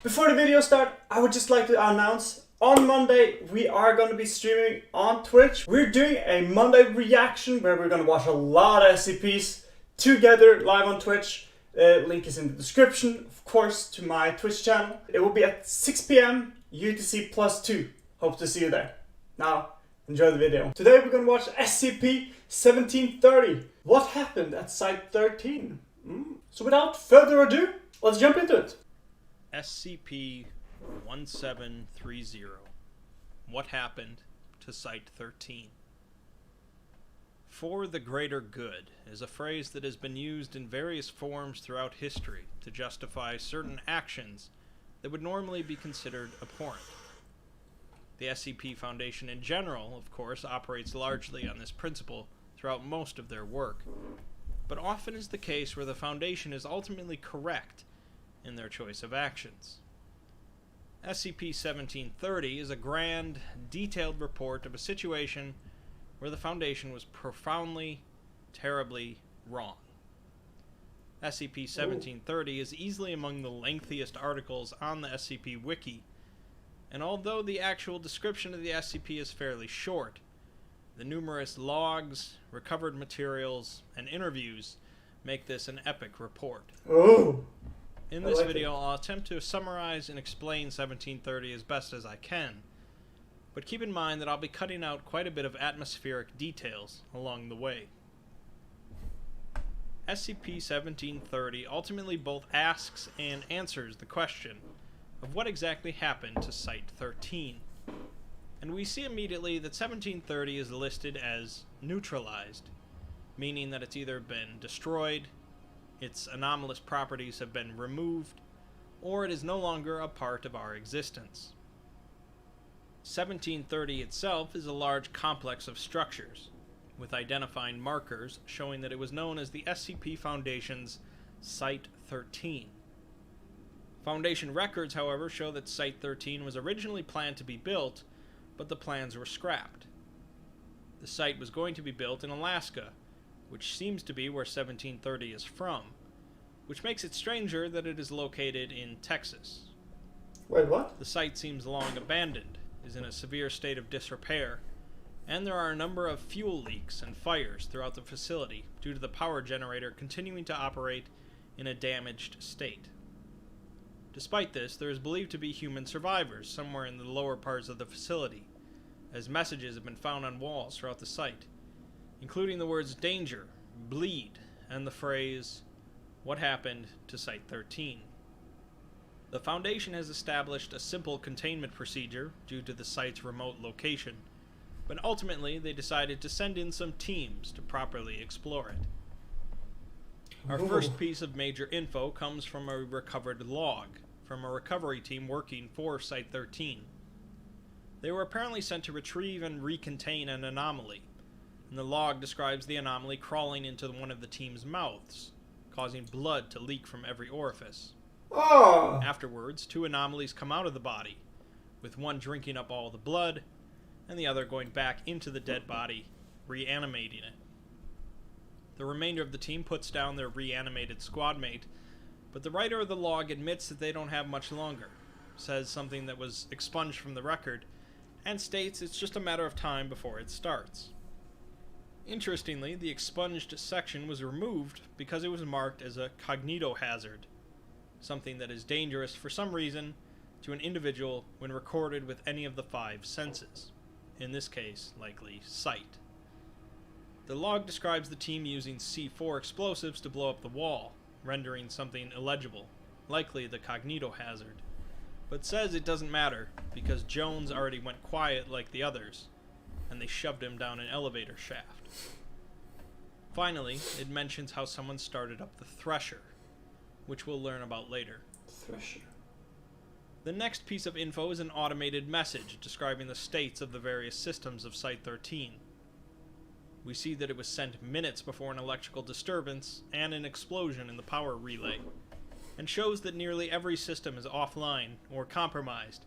Before the video start, I would just like to announce on Monday we are going to be streaming on Twitch. We're doing a Monday reaction where we're going to watch a lot of SCPs together live on Twitch. Link is in the description, of course, to my Twitch channel. It will be at 6 PM UTC +2. Hope to see you there. Now, enjoy the video. Today we're going to watch SCP-1730. What happened at Site 13? So without further ado, let's jump into it. SCP-1730. What happened to Site 13? For the greater good is a phrase that has been used in various forms throughout history to justify certain actions that would normally be considered abhorrent. The SCP Foundation in general, of course, operates largely on this principle throughout most of their work, but often is the case where the Foundation is ultimately correct in their choice of actions. SCP-1730 is a grand, detailed report of a situation where the Foundation was profoundly, terribly wrong. SCP-1730 is easily among the lengthiest articles on the SCP Wiki, and although the actual description of the SCP is fairly short, the numerous logs, recovered materials, and interviews make this an epic report. In this video, I'll attempt to summarize and explain 1730 as best as I can, but keep in mind that I'll be cutting out quite a bit of atmospheric details along the way. SCP-1730 ultimately both asks and answers the question of what exactly happened to Site-13, and we see immediately that 1730 is listed as neutralized, meaning that it's either been destroyed, its anomalous properties have been removed, or it is no longer a part of our existence. 1730 itself is a large complex of structures, with identifying markers showing that it was known as the SCP Foundation's Site-13. Foundation records, however, show that Site-13 was originally planned to be built, but the plans were scrapped. The site was going to be built in Alaska, which seems to be where 1730 is from, which makes it stranger that it is located in Texas. Wait, what? The site seems long abandoned, is in a severe state of disrepair, and there are a number of fuel leaks and fires throughout the facility due to the power generator continuing to operate in a damaged state. Despite this, there is believed to be human survivors somewhere in the lower parts of the facility, as messages have been found on walls throughout the site, including the words danger, bleed, and the phrase, what happened to Site-13? The Foundation has established a simple containment procedure due to the site's remote location, but ultimately they decided to send in some teams to properly explore it. Our first piece of major info comes from a recovered log from a recovery team working for Site-13. They were apparently sent to retrieve and recontain an anomaly, and the log describes the anomaly crawling into one of the team's mouths, causing blood to leak from every orifice. Afterwards, two anomalies come out of the body, with one drinking up all the blood, and the other going back into the dead body, reanimating it. The remainder of the team puts down their reanimated squad mate, but the writer of the log admits that they don't have much longer, says something that was expunged from the record, and states it's just a matter of time before it starts. Interestingly, the expunged section was removed because it was marked as a cognitohazard, something that is dangerous for some reason to an individual when recorded with any of the 5 senses, in this case, likely sight. The log describes the team using C4 explosives to blow up the wall, rendering something illegible, likely the cognitohazard, but says it doesn't matter because Jones already went quiet like the others, and they shoved him down an elevator shaft. Finally, it mentions how someone started up the Thresher, which we'll learn about later. Thresher. The next piece of info is an automated message describing the states of the various systems of Site-13. We see that it was sent minutes before an electrical disturbance and an explosion in the power relay, and shows that nearly every system is offline or compromised,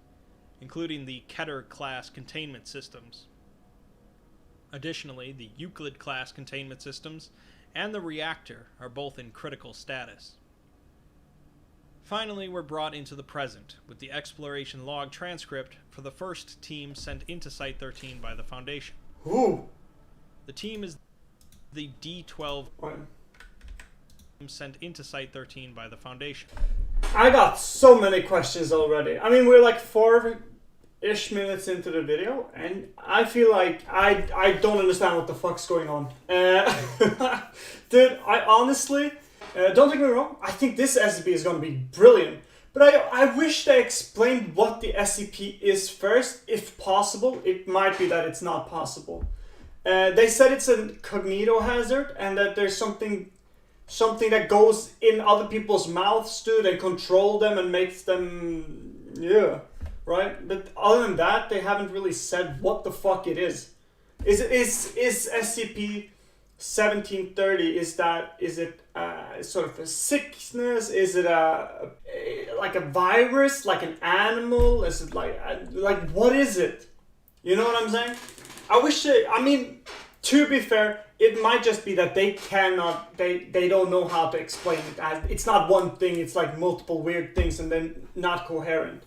including the Keter-class containment systems. Additionally, the Euclid-class containment systems and the reactor are both in critical status. Finally, we're brought into the present, with the exploration log transcript for the first team sent into Site-13 by the Foundation. Who? The team is the D-12 What? sent into Site-13 by the Foundation. I got so many questions already. I mean, we're like 4-ish minutes into the video, and I feel like I don't understand what the fuck's going on. Dude, I honestly, don't get me wrong, I think this SCP is going to be brilliant. But I wish they explained what the SCP is first, if possible. It might be that it's not possible. They said it's a cognito hazard, and that there's something that goes in other people's mouths, dude, and control them and makes them, yeah, right? But other than that, they haven't really said what the fuck it is. Is SCP-1730, is it sort of a sickness? Is it like a virus, like an animal? Is it like what is it? You know what I'm saying? I mean, to be fair, it might just be that they don't know how to explain it. It's not one thing, it's like multiple weird things and then not coherent.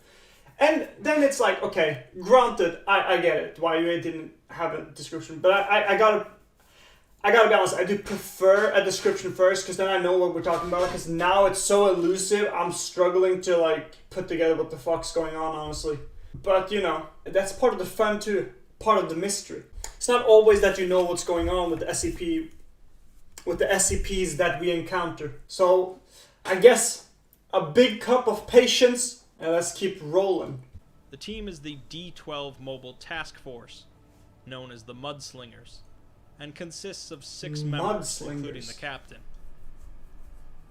And then it's like, okay, granted, I get it, why you didn't have a description, but I gotta be honest, I do prefer a description first, because then I know what we're talking about, because now it's so elusive, I'm struggling to like put together what the fuck's going on, honestly. But you know, that's part of the fun too, part of the mystery. It's not always that you know what's going on with the SCP, with the SCPs that we encounter. So, I guess a big cup of patience, and let's keep rolling. The team is the D-12 Mobile Task Force, known as the Mudslingers, and consists of 6 members, including the captain.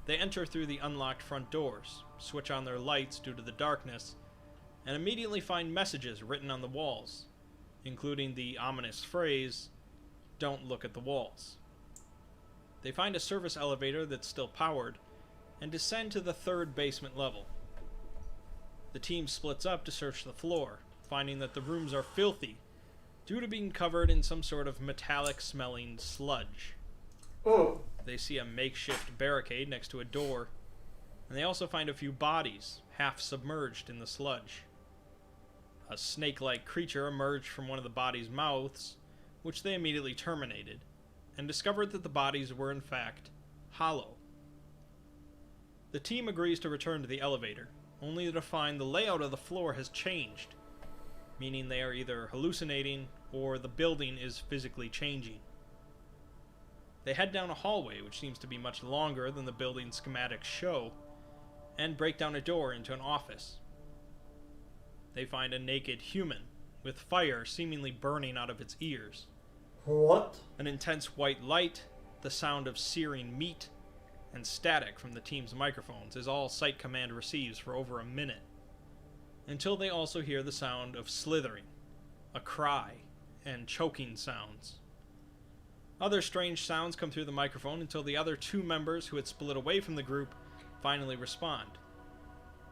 They enter through the unlocked front doors, switch on their lights due to the darkness, and immediately find messages written on the walls, including the ominous phrase, "Don't look at the walls." They find a service elevator that's still powered, and descend to the 3rd basement level. The team splits up to search the floor, finding that the rooms are filthy, due to being covered in some sort of metallic-smelling sludge. Oh. They see a makeshift barricade next to a door, and they also find a few bodies, half submerged in the sludge. A snake-like creature emerged from one of the bodies' mouths, which they immediately terminated, and discovered that the bodies were in fact hollow. The team agrees to return to the elevator, only to find the layout of the floor has changed, meaning they are either hallucinating or the building is physically changing. They head down a hallway, which seems to be much longer than the building's schematics show, and break down a door into an office. They find a naked human, with fire seemingly burning out of its ears. What? An intense white light, the sound of searing meat, and static from the team's microphones is all Site Command receives for over a minute, until they also hear the sound of slithering, a cry, and choking sounds. Other strange sounds come through the microphone until the other 2 members who had split away from the group finally respond.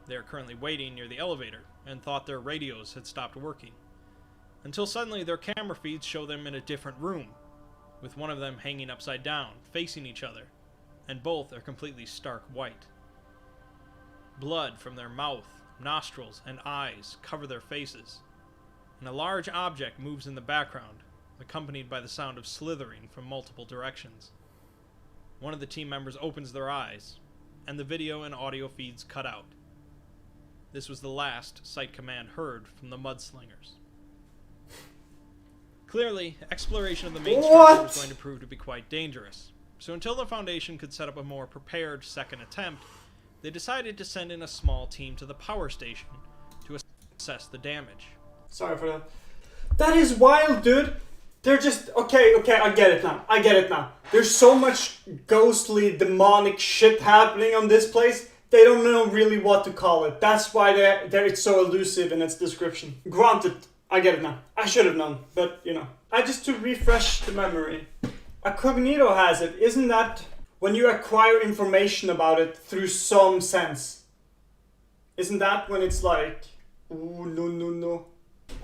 They are currently waiting near the elevator and thought their radios had stopped working, until suddenly their camera feeds show them in a different room, with one of them hanging upside down, facing each other, and both are completely stark white. Blood from their mouth, nostrils, and eyes cover their faces, and a large object moves in the background, accompanied by the sound of slithering from multiple directions. One of the team members opens their eyes, and the video and audio feeds cut out. This was the last Site Command heard from the Mudslingers. Clearly, exploration of the main structure was going to prove to be quite dangerous, so until the Foundation could set up a more prepared second attempt, they decided to send in a small team to the power station to assess the damage. Sorry for that. That is wild, dude. They're just... Okay, I get it now. There's so much ghostly, demonic shit happening on this place, they don't know really what to call it. That's why it's so elusive in its description. Granted, I get it now. I should have known, but, you know. Just to refresh the memory. A cognito hazard, isn't that when you acquire information about it through some sense? Isn't that when it's like, ooh, no.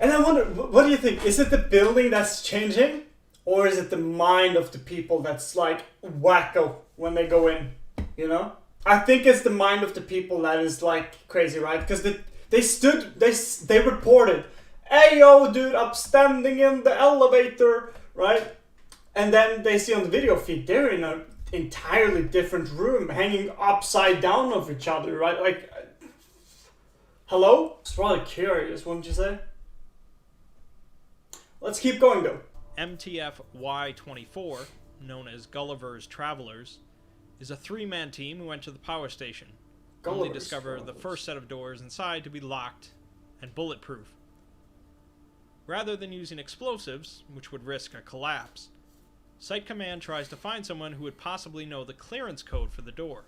And I wonder, what do you think? Is it the building that's changing? Or is it the mind of the people that's like wacko when they go in? You know? I think it's the mind of the people that is like crazy, right? Because they reported, "Hey yo, dude, I'm standing in the elevator," right? And then they see on the video feed they're in an entirely different room, hanging upside down of each other, right? Like, hello? It's rather curious, wouldn't you say? Let's keep going though. MTF Y-24, known as Gulliver's Travelers, is a three-man team who went to the power station, only discover the first set of doors inside to be locked and bulletproof. Rather than using explosives, which would risk a collapse, Site Command tries to find someone who would possibly know the clearance code for the door.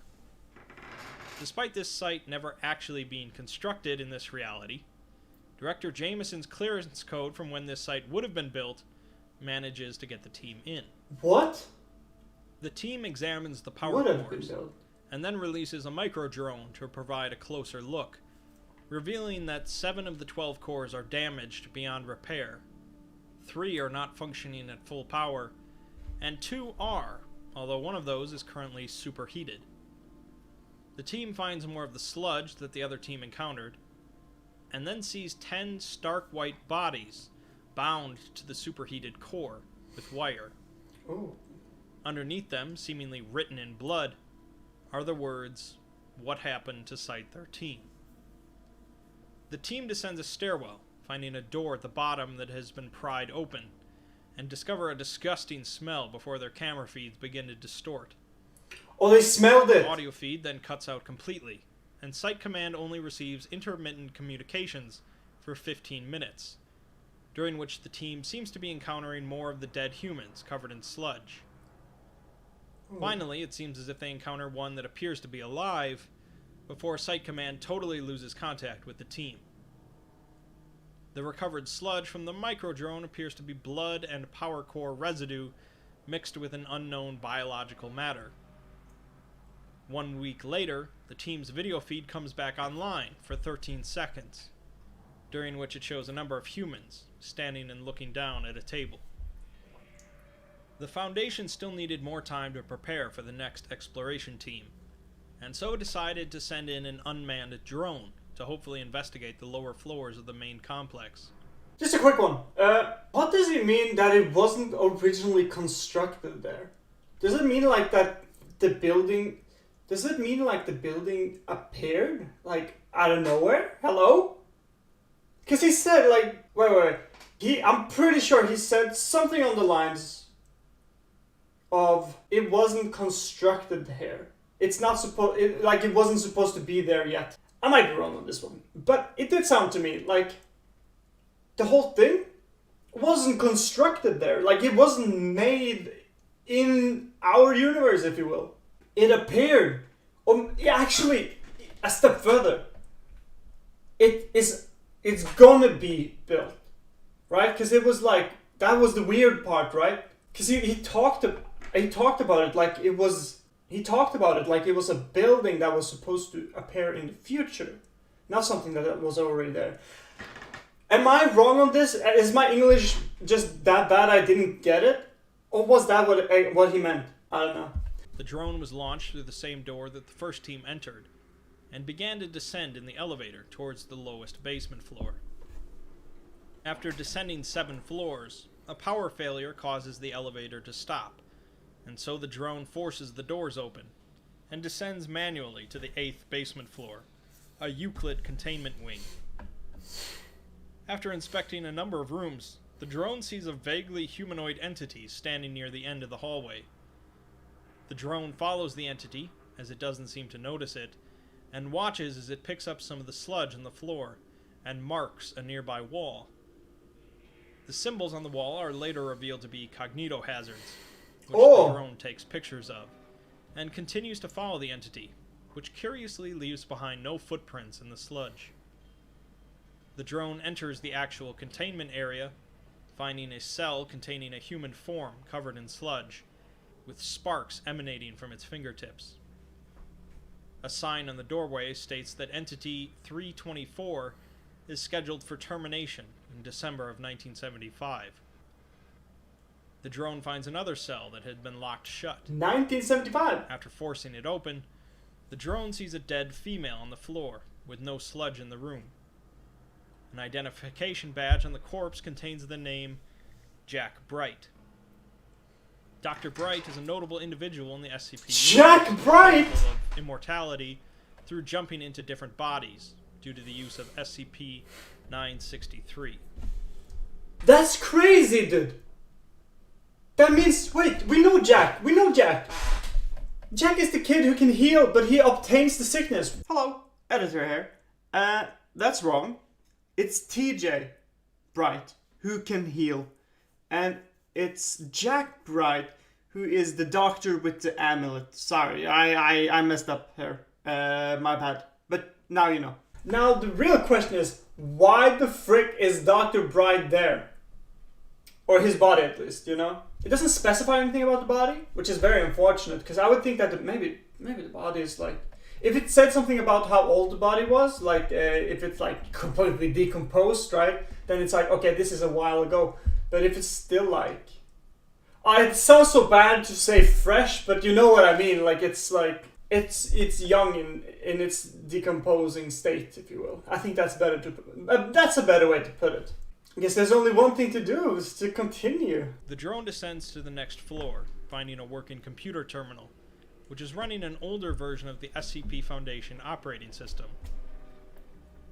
Despite this site never actually being constructed in this reality, Director Jameson's clearance code from when this site would have been built manages to get the team in. What? The team examines the power cores and then releases a micro-drone to provide a closer look, revealing that 7 of the 12 cores are damaged beyond repair, 3 are not functioning at full power, and 2 are, although one of those is currently superheated. The team finds more of the sludge that the other team encountered, and then sees 10 stark white bodies bound to the superheated core with wire. Ooh. Underneath them, seemingly written in blood, are the words, "What happened to Site-13?" The team descends a stairwell, finding a door at the bottom that has been pried open, and discover a disgusting smell before their camera feeds begin to distort. Oh, they smelled it! The audio feed then cuts out completely, and Site Command only receives intermittent communications for 15 minutes, during which the team seems to be encountering more of the dead humans covered in sludge. Finally, it seems as if they encounter one that appears to be alive, before Site Command totally loses contact with the team. The recovered sludge from the micro-drone appears to be blood and power core residue mixed with an unknown biological matter. 1 week later, the team's video feed comes back online for 13 seconds, during which it shows a number of humans standing and looking down at a table. The Foundation still needed more time to prepare for the next exploration team, and so decided to send in an unmanned drone to hopefully investigate the lower floors of the main complex. Just a quick one. What does it mean that it wasn't originally constructed there? Does it mean like that the building... Does it mean like the building appeared? Like, out of nowhere? Hello? Because he said like... Wait. I'm pretty sure he said something on the lines of it wasn't constructed here. It's not supposed... it wasn't supposed to be there yet. I might be wrong on this one. But it did sound to me like the whole thing wasn't constructed there. Like, it wasn't made in our universe, if you will. It appeared. Actually, a step further. It's gonna be built. Right? Because it was like... That was the weird part, right? Because he talked about it like it was... He talked about it like it was a building that was supposed to appear in the future. Not something that was already there. Am I wrong on this? Is my English just that bad I didn't get it? Or was that what he meant? I don't know. The drone was launched through the same door that the first team entered, and began to descend in the elevator towards the lowest basement floor. After descending 7 floors, a power failure causes the elevator to stop, and so the drone forces the doors open, and descends manually to the 8th basement floor, a Euclid containment wing. After inspecting a number of rooms, the drone sees a vaguely humanoid entity standing near the end of the hallway. The drone follows the entity, as it doesn't seem to notice it, and watches as it picks up some of the sludge on the floor, and marks a nearby wall. The symbols on the wall are later revealed to be cognitohazards, which the drone takes pictures of, and continues to follow the entity, which curiously leaves behind no footprints in the sludge. The drone enters the actual containment area, finding a cell containing a human form covered in sludge, with sparks emanating from its fingertips. A sign on the doorway states that Entity 324 is scheduled for termination in December of 1975. The drone finds another cell that had been locked shut. 1975? After forcing it open, The drone sees a dead female on the floor, with no sludge in the room. An identification badge on the corpse contains the name Jack Bright. Dr. Bright is a notable individual in the SCP. Jack Bright! Capable of immortality through jumping into different bodies due to the use of SCP-963. That's crazy, dude! That means, wait, we know Jack. Jack is the kid who can heal, but he obtains the sickness. Hello, editor here. That's wrong. It's TJ Bright who can heal. And it's Jack Bright who is the doctor with the amulet. Sorry, I messed up here. My bad. But now you know. Now the real question is, why the frick is Dr. Bright there? Or his body at least, you know? It doesn't specify anything about the body, which is very unfortunate, because I would think that maybe the body is like... If it said something about how old the body was, like if it's like completely decomposed, right? Then it's like, okay, this is a while ago. But if it's still like... it sounds so bad to say fresh, but you know what I mean. Like it's young in its decomposing state, if you will. I think that's better that's a better way to put it. I guess there's only one thing to do, is to continue. The drone descends to the next floor, finding a working computer terminal, which is running an older version of the SCP Foundation operating system.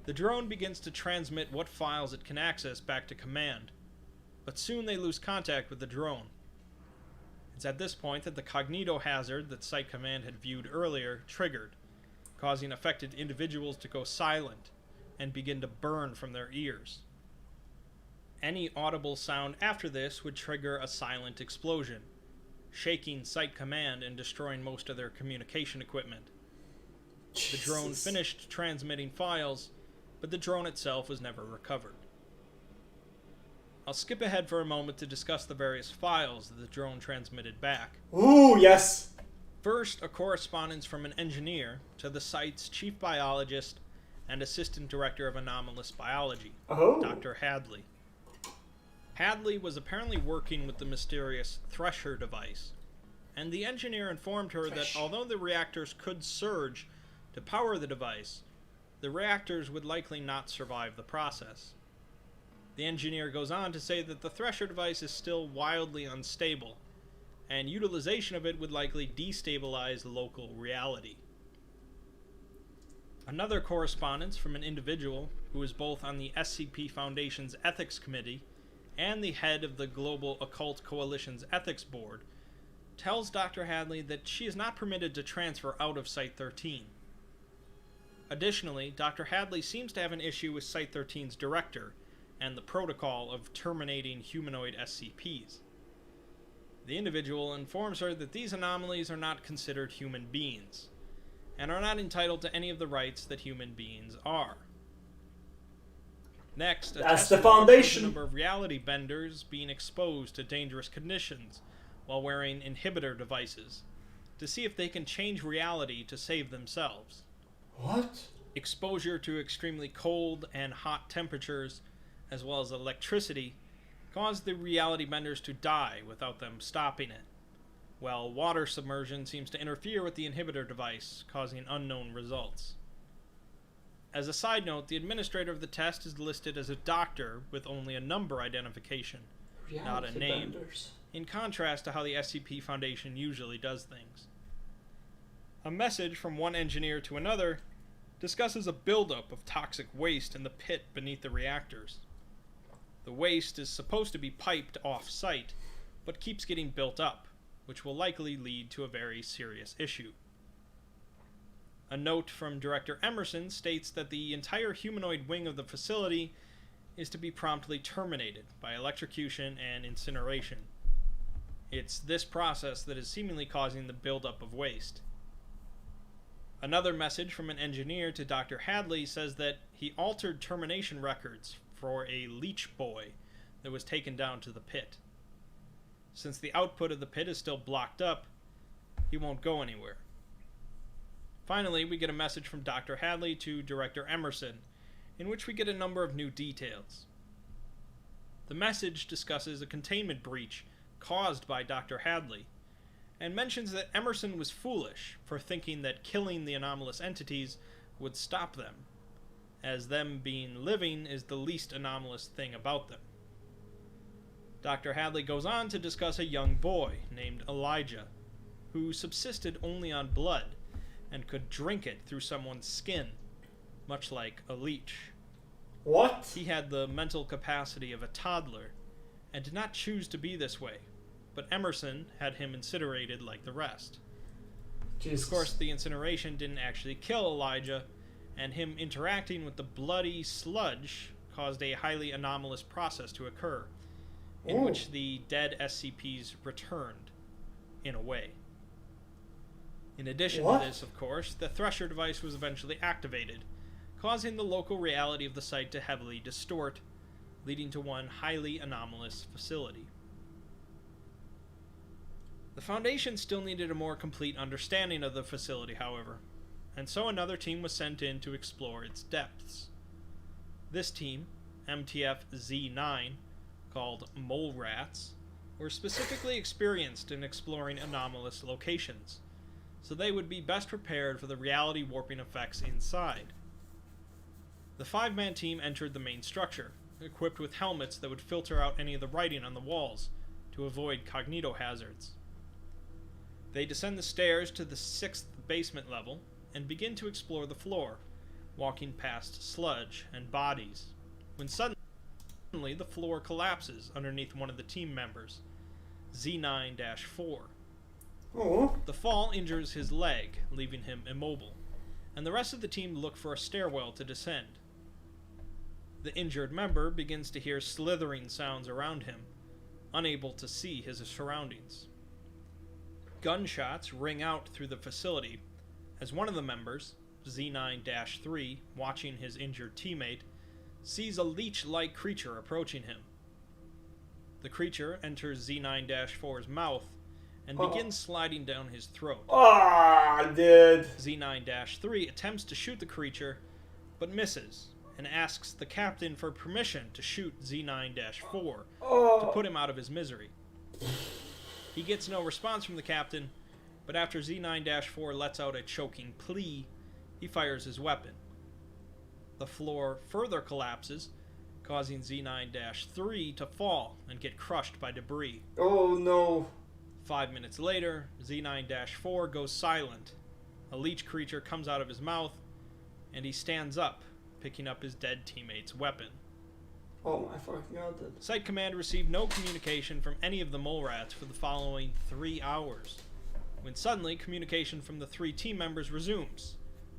The drone begins to transmit what files it can access back to command, but soon they lose contact with the drone. It's at this point that the cognito hazard that Site Command had viewed earlier triggered, causing affected individuals to go silent and begin to burn from their ears. Any audible sound after this would trigger a silent explosion, shaking Site Command and destroying most of their communication equipment. The drone finished transmitting files, but the drone itself was never recovered. I'll skip ahead for a moment to discuss the various files that the drone transmitted back. Ooh, yes! First, a correspondence from an engineer to the site's chief biologist and assistant director of anomalous biology, Dr. Hadley. Hadley was apparently working with the mysterious Thresher device, and the engineer informed her that although the reactors could surge to power the device, the reactors would likely not survive the process. The engineer goes on to say that the Thresher device is still wildly unstable, and utilization of it would likely destabilize local reality. Another correspondence from an individual who is both on the SCP Foundation's Ethics Committee and the head of the Global Occult Coalition's Ethics Board tells Dr. Hadley that she is not permitted to transfer out of Site-13. Additionally, Dr. Hadley seems to have an issue with Site-13's director and the protocol of terminating humanoid SCPs. The individual informs her that these anomalies are not considered human beings, and are not entitled to any of the rights that human beings are. Next, that's the Foundation. A number of reality benders being exposed to dangerous conditions while wearing inhibitor devices to see if they can change reality to save themselves. What? Exposure to extremely cold and hot temperatures, as well as electricity, caused the reality benders to die without them stopping it, while water submersion seems to interfere with the inhibitor device, causing unknown results. As a side note, the administrator of the test is listed as a doctor with only a number identification, not a name, in contrast to how the SCP Foundation usually does things. A message from one engineer to another discusses a buildup of toxic waste in the pit beneath the reactors. The waste is supposed to be piped off-site, but keeps getting built up, which will likely lead to a very serious issue. A note from Director Emerson states that the entire humanoid wing of the facility is to be promptly terminated by electrocution and incineration. It's this process that is seemingly causing the buildup of waste. Another message from an engineer to Dr. Hadley says that he altered termination records for a leech boy that was taken down to the pit. Since the output of the pit is still blocked up, he won't go anywhere. Finally, we get a message from Dr. Hadley to Director Emerson, in which we get a number of new details. The message discusses a containment breach caused by Dr. Hadley, and mentions that Emerson was foolish for thinking that killing the anomalous entities would stop them, as them being living is the least anomalous thing about them. Dr. Hadley goes on to discuss a young boy named Elijah, who subsisted only on blood and could drink it through someone's skin, much like a leech. What? He had the mental capacity of a toddler and did not choose to be this way, but Emerson had him incinerated like the rest. Jesus. Of course, the incineration didn't actually kill Elijah, and him interacting with the bloody sludge caused a highly anomalous process to occur, in which the dead SCPs returned, in a way. In addition to this, of course, the Thresher device was eventually activated, causing the local reality of the site to heavily distort, leading to one highly anomalous facility. The Foundation still needed a more complete understanding of the facility, however, and so another team was sent in to explore its depths. This team, MTF Z9, called Mole Rats, were specifically experienced in exploring anomalous locations, so they would be best prepared for the reality warping effects inside. The 5-man team entered the main structure, equipped with helmets that would filter out any of the writing on the walls to avoid cognito hazards. They descend the stairs to the 6th basement level and begin to explore the floor, walking past sludge and bodies, when suddenly the floor collapses underneath one of the team members, Z9-4. Oh. The fall injures his leg, leaving him immobile, and the rest of the team look for a stairwell to descend. The injured member begins to hear slithering sounds around him, unable to see his surroundings. Gunshots ring out through the facility as one of the members, Z9-3, watching his injured teammate, sees a leech-like creature approaching him. The creature enters Z9-4's mouth and begins sliding down his throat. Dude. Z9-3 attempts to shoot the creature, but misses, and asks the captain for permission to shoot Z9-4 to put him out of his misery. He gets no response from the captain, but after Z9-4 lets out a choking plea, he fires his weapon. The floor further collapses, causing Z9-3 to fall and get crushed by debris. Oh no. 5 minutes later, Z9-4 goes silent. A leech creature comes out of his mouth, and he stands up, picking up his dead teammate's weapon. Oh my fucking god, dude. Site Command received no communication from any of the Mole Rats for the following 3 hours, when suddenly communication from the 3 team members resumes,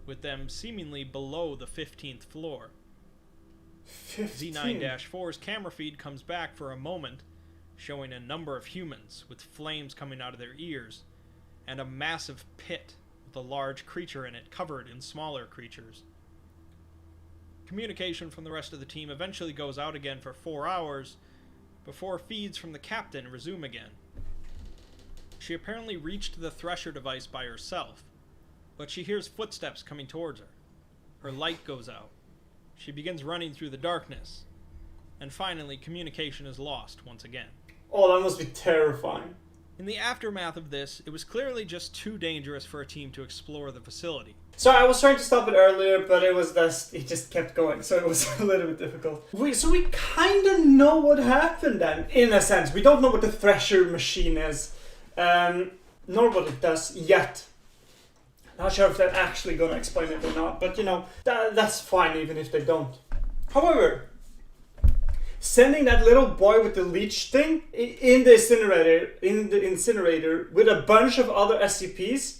with them seemingly below the 15th floor. 15. Z9-4's camera feed comes back for a moment, showing a number of humans with flames coming out of their ears, and a massive pit with a large creature in it covered in smaller creatures. Communication from the rest of the team eventually goes out again for 4 hours, before feeds from the captain resume again. She apparently reached the Thresher device by herself, but she hears footsteps coming towards her. Her light goes out. She begins running through the darkness, and finally communication is lost once again. Oh, that must be terrifying. In the aftermath of this, it was clearly just too dangerous for a team to explore the facility. Sorry, I was trying to stop it earlier, but it just kept going, so it was a little bit difficult. So we kind of know what happened then, in a sense. We don't know what the Thresher machine is, nor what it does yet. Not sure if they're actually going to explain it or not, but you know, that's fine even if they don't. However, sending that little boy with the leech thing in the incinerator with a bunch of other SCPs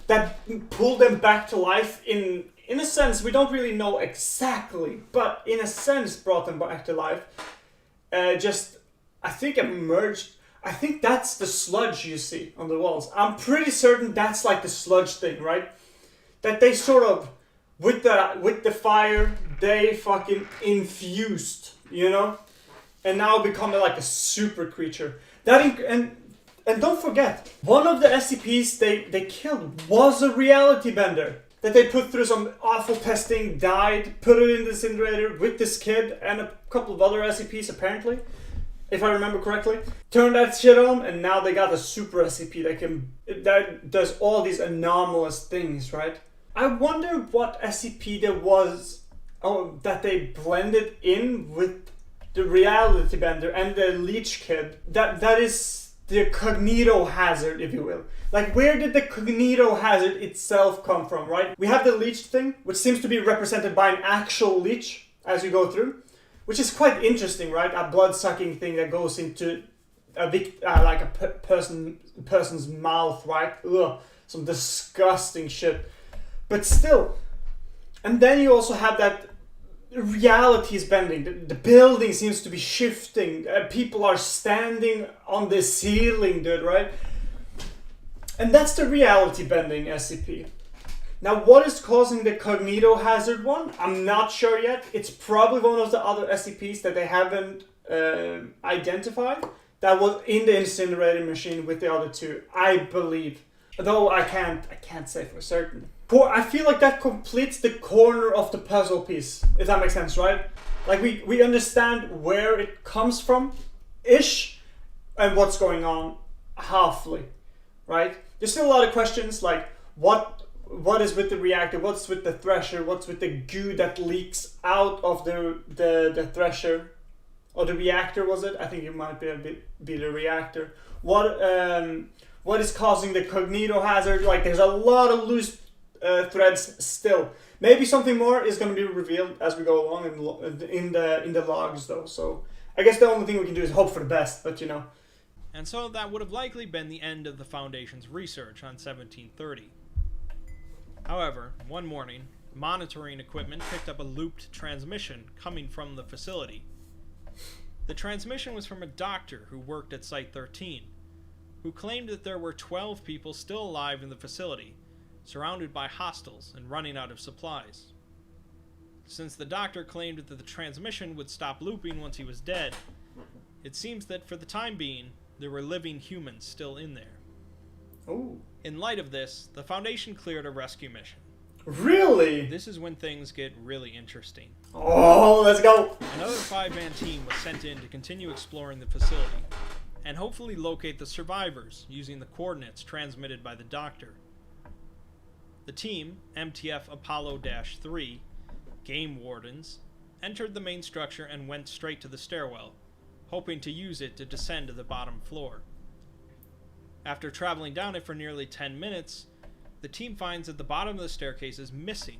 that pull them back to life in a sense, we don't really know exactly, but in a sense brought them back to life. I think emerged. I think that's the sludge you see on the walls. I'm pretty certain that's like the sludge thing, right? That they sort of, with the fire, they fucking infused, you know? And now become like a super creature. And don't forget, one of the SCPs they killed was a reality bender. That they put through some awful testing, died, put it in the incinerator with this kid and a couple of other SCPs apparently. if I remember correctly. Turn that shit on, and now they got a super SCP that does all these anomalous things, right? I wonder what SCP there was that they blended in with the reality bender and the leech kid. That is the cognito hazard, if you will. Like, where did the cognito hazard itself come from, right? We have the leech thing, which seems to be represented by an actual leech as you go through, which is quite interesting, right? A blood-sucking thing that goes into a person's mouth, right? Ugh, some disgusting shit. But still, and then you also have that reality is bending. The building seems to be shifting. People are standing on the ceiling, dude, right? And that's the reality bending SCP. Now, what is causing the cognito hazard one? I'm not sure yet. It's probably one of the other SCPs that they haven't identified that was in the incinerating machine with the other two, I believe. Though I can't say for certain. I feel like that completes the corner of the puzzle piece, if that makes sense, right? Like, we understand where it comes from, ish, and what's going on, halfly, right? There's still a lot of questions, like, what is with the reactor, what's with the thresher, what's with the goo that leaks out of the thresher, or the reactor, was it? I think it might be the reactor. What is causing the cognito hazard? Like, there's a lot of loose threads still. Maybe something more is going to be revealed as we go along in the logs, though. So I guess the only thing we can do is hope for the best, but you know. And so that would have likely been the end of the Foundation's research on 1730. However, one morning, monitoring equipment picked up a looped transmission coming from the facility. The transmission was from a doctor who worked at Site 13, who claimed that there were 12 people still alive in the facility, surrounded by hostiles and running out of supplies. Since the doctor claimed that the transmission would stop looping once he was dead, it seems that for the time being, there were living humans still in there. Oh. In light of this, the Foundation cleared a rescue mission. Really? This is when things get really interesting. Oh, let's go! Another 5-man team was sent in to continue exploring the facility, and hopefully locate the survivors using the coordinates transmitted by the doctor. The team, MTF Apollo-3, Game Wardens, entered the main structure and went straight to the stairwell, hoping to use it to descend to the bottom floor. After traveling down it for nearly 10 minutes, the team finds that the bottom of the staircase is missing,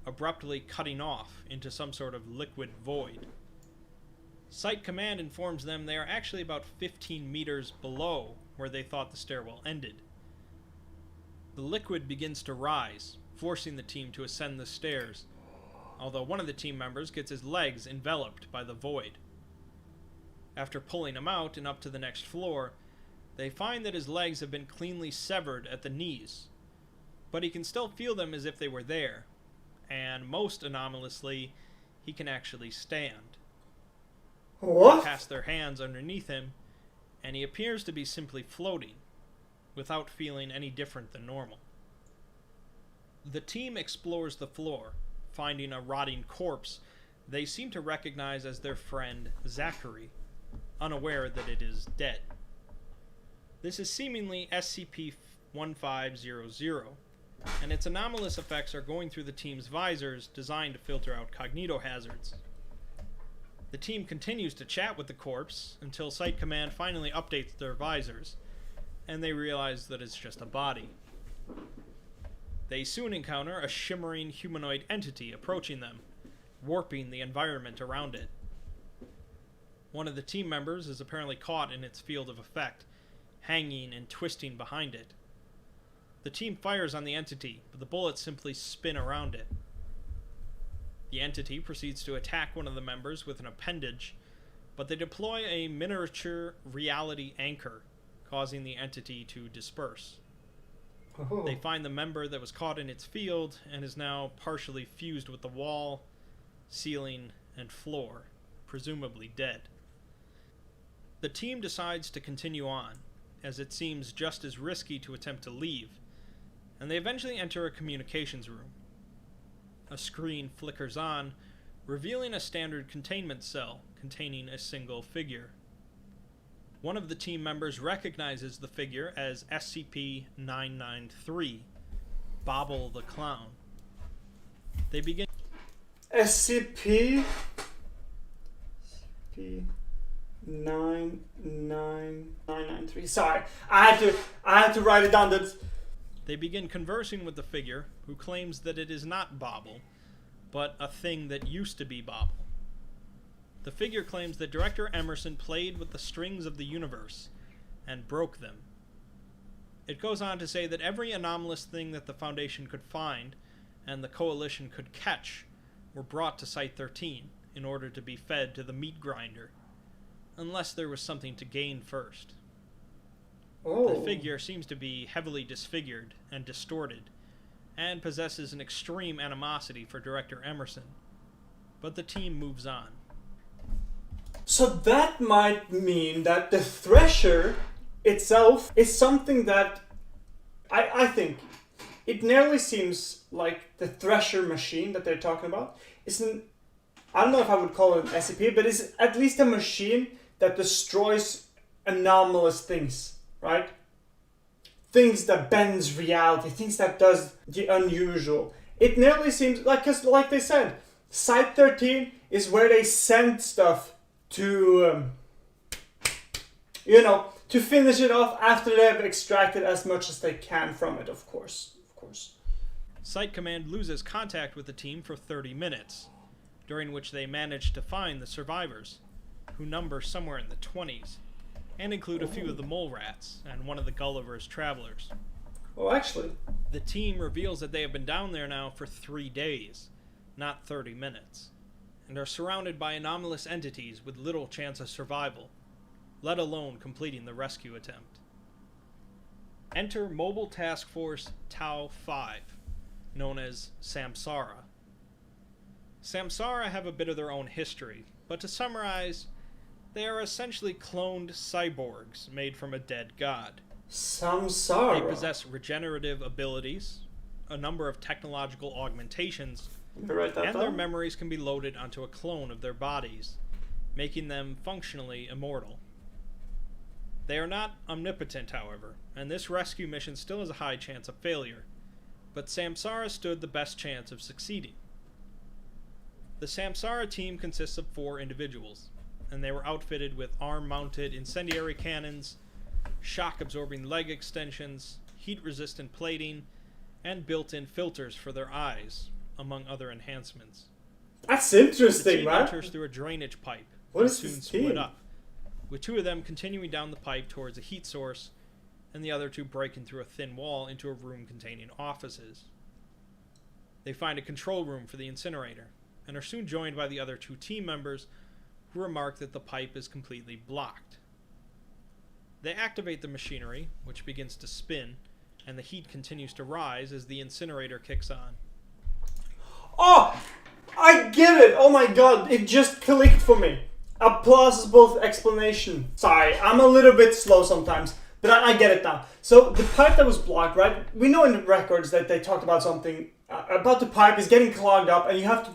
abruptly cutting off into some sort of liquid void. Site Command informs them they are actually about 15 meters below where they thought the stairwell ended. The liquid begins to rise, forcing the team to ascend the stairs, although one of the team members gets his legs enveloped by the void. After pulling him out and up to the next floor, they find that his legs have been cleanly severed at the knees, but he can still feel them as if they were there, and most anomalously, he can actually stand. What? They pass their hands underneath him, and he appears to be simply floating, without feeling any different than normal. The team explores the floor, finding a rotting corpse they seem to recognize as their friend Zachary, unaware that it is dead. This is seemingly SCP-1730, and its anomalous effects are going through the team's visors designed to filter out cognito hazards. The team continues to chat with the corpse until Site Command finally updates their visors, and they realize that it's just a body. They soon encounter a shimmering humanoid entity approaching them, warping the environment around it. One of the team members is apparently caught in its field of effect, hanging and twisting behind it. The team fires on the entity, but the bullets simply spin around it. The entity proceeds to attack one of the members with an appendage, but they deploy a miniature reality anchor, causing the entity to disperse. Oh. They find the member that was caught in its field and is now partially fused with the wall, ceiling, and floor, presumably dead. The team decides to continue on, as it seems just as risky to attempt to leave, and they eventually enter a communications room. A screen flickers on, revealing a standard containment cell containing a single figure. One of the team members recognizes the figure as SCP-993, Bobble the Clown. They begin SCP-993. Sorry, I had to write it down. They begin conversing with the figure, who claims that it is not Bobble, but a thing that used to be Bobble. The figure claims that Director Emerson played with the strings of the universe and broke them. It goes on to say that every anomalous thing that the Foundation could find and the Coalition could catch were brought to Site-13 in order to be fed to the meat grinder, unless there was something to gain first. Oh. The figure seems to be heavily disfigured and distorted, and possesses an extreme animosity for Director Emerson, but the team moves on. So that might mean that the Thresher itself is something that I think it nearly seems like the Thresher machine that they're talking about isn't. I don't know if I would call it an SCP, but it's at least a machine that destroys anomalous things, right? Things that bends reality, things that does the unusual. It nearly seems like, cause like they said, Site-13 is where they send stuff to, to finish it off after they have extracted as much as they can from it, of course. Site Command loses contact with the team for 30 minutes, during which they manage to find the survivors, who number somewhere in the 20s, and include a few of the Mole Rats and one of the Gulliver's travelers. Oh, actually. The team reveals that they have been down there now for 3 days, not 30 minutes, and are surrounded by anomalous entities with little chance of survival, let alone completing the rescue attempt. Enter Mobile Task Force Tau-5, known as Samsara. Samsara have a bit of their own history, but to summarize, they are essentially cloned cyborgs made from a dead god. Samsara. They possess regenerative abilities, a number of technological augmentations, and their memories can be loaded onto a clone of their bodies, making them functionally immortal. They are not omnipotent, however, and this rescue mission still has a high chance of failure, but Samsara stood the best chance of succeeding. The Samsara team consists of 4 individuals, and they were outfitted with arm-mounted incendiary cannons, shock-absorbing leg extensions, heat-resistant plating, and built-in filters for their eyes, among other enhancements. That's interesting, the team man. enters through a drainage pipe What and is soon this split team? up, with 2 of them continuing down the pipe towards a heat source, and the other 2 breaking through a thin wall into a room containing offices. They find a control room for the incinerator, and are soon joined by the other 2 team members, who remark that the pipe is completely blocked. They activate the machinery, which begins to spin, and the heat continues to rise as the incinerator kicks on. Oh! I get it! Oh my god, it just clicked for me. A plausible explanation. Sorry, I'm a little bit slow sometimes, but I get it now. So the pipe that was blocked, right? We know in the records that they talked about something about the pipe is getting clogged up, and you have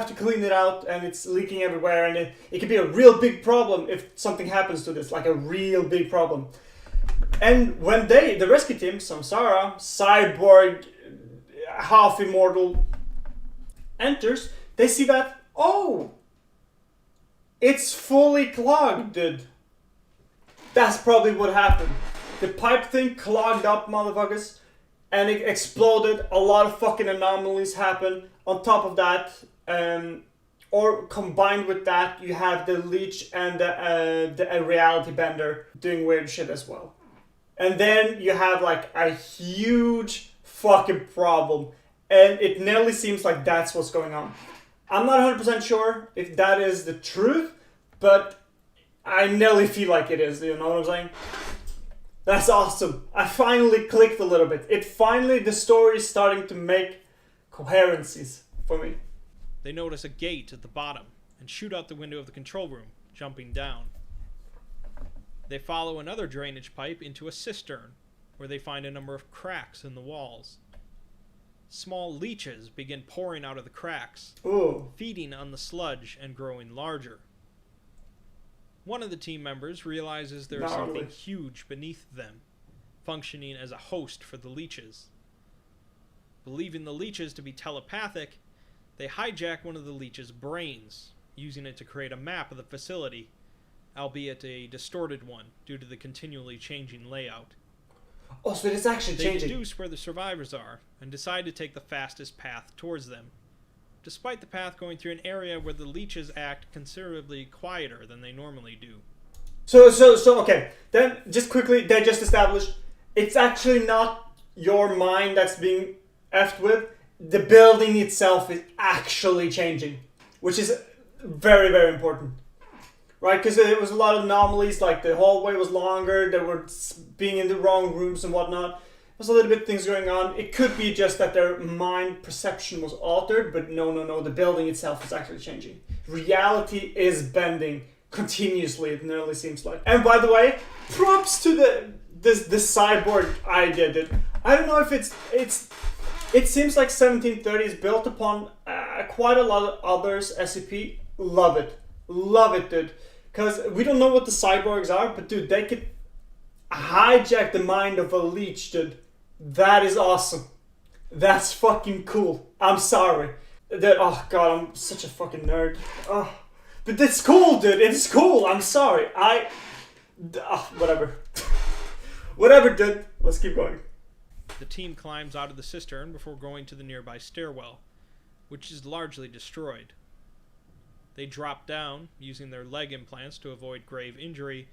to clean it out, and it's leaking everywhere, and it could be a real big problem if something happens to this, like a real big problem. And when the rescue team, Samsara, cyborg, half immortal, enters, they see that, oh, it's fully clogged, dude. That's probably what happened. The pipe thing clogged up, motherfuckers, and it exploded. A lot of fucking anomalies happened. On top of that, or combined with that, you have the leech and the reality bender doing weird shit as well. And then you have like a huge fucking problem, and it nearly seems like that's what's going on. I'm not 100% sure if that is the truth, but I nearly feel like it is, you know what I'm saying? That's awesome. I finally clicked a little bit. The story is starting to make coherencies for me. They notice a gate at the bottom and shoot out the window of the control room, jumping down. They follow another drainage pipe into a cistern, where they find a number of cracks in the walls. Small leeches begin pouring out of the cracks, Ooh. feeding on the sludge and growing larger. One of the team members realizes there is something huge beneath them, functioning as a host for the leeches. Believing the leeches to be telepathic, they hijack one of the leech's brains, using it to create a map of the facility, albeit a distorted one due to the continually changing layout. Oh, so it's actually changing. They deduce where the survivors are and decide to take the fastest path towards them, despite the path going through an area where the leeches act considerably quieter than they normally do. So, okay. Then, just quickly, they just established it's actually not your mind that's being effed with. The building itself is actually changing, which is very, very important. Right? Because there was a lot of anomalies, like the hallway was longer, they were being in the wrong rooms and whatnot. There's a little bit of things going on. It could be just that their mind perception was altered, but no, the building itself is actually changing. Reality is bending continuously, it nearly seems like. And by the way, props to the cyborg idea. I don't know if it seems like 1730 is built upon quite a lot of others SCP. Love it, dude. Because we don't know what the cyborgs are, but dude, they could hijack the mind of a leech, dude. That is awesome. That's fucking cool. I'm sorry. Oh god, I'm such a fucking nerd. Oh. But it's cool, dude. It's cool. I'm sorry. Whatever. Whatever, dude. Let's keep going. The team climbs out of the cistern before going to the nearby stairwell, which is largely destroyed. They drop down, using their leg implants to avoid grave injury,